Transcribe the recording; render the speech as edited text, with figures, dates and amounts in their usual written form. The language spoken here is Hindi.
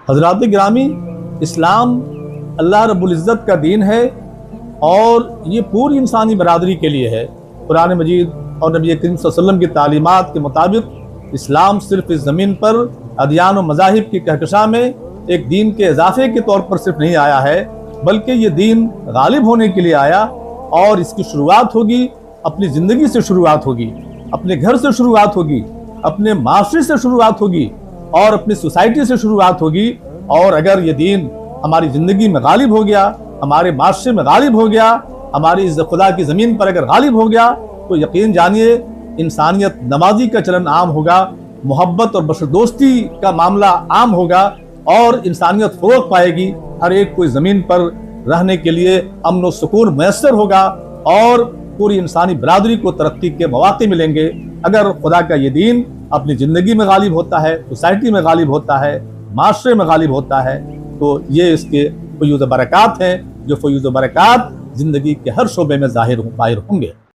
हज़रात गिरामी, इस्लाम अल्लाह रब्बुल इज़्ज़त का दीन है और ये पूरी इंसानी बरादरी के लिए है। कुरान मजीद और नबी करीम सल्लल्लाहु अलैहि वसल्लम की तालीमात के मुताबिक इस्लाम सिर्फ इस ज़मीन पर अदियान और मज़ाहिब की कहकशां में एक दीन के इजाफे के तौर पर सिर्फ नहीं आया है, बल्कि ये दीन गालिब होने के लिए आया और इसकी शुरुआत होगी अपनी ज़िंदगी से, शुरुआत होगी अपने घर से, शुरुआत होगी अपने माशरे से, शुरुआत होगी और अपनी सोसाइटी से शुरुआत होगी। और अगर ये दीन हमारी ज़िंदगी में गालिब हो गया, हमारे माशरे में गालिब हो गया, हमारी इस खुदा की ज़मीन पर अगर गालिब हो गया, तो यकीन जानिए इंसानियत नवाजी का चलन आम होगा, मोहब्बत और बशर दोस्ती का मामला आम होगा और इंसानियत फ़रोग़ पाएगी। हर एक को ज़मीन पर रहने के लिए अमन और सुकून मैसर होगा और पूरी इंसानी बरादरी को तरक्की के मौके मिलेंगे। अगर खुदा का ये दीन अपनी ज़िंदगी में गालिब होता है, सोसाइटी में गालिब होता है, माशरे में गालिब होता है, तो ये इसके फ़यूज़ बरक़ात हैं, जो फ़यूज़ बरक़ात ज़िंदगी के हर शोबे में ज़ाहिर होंगे।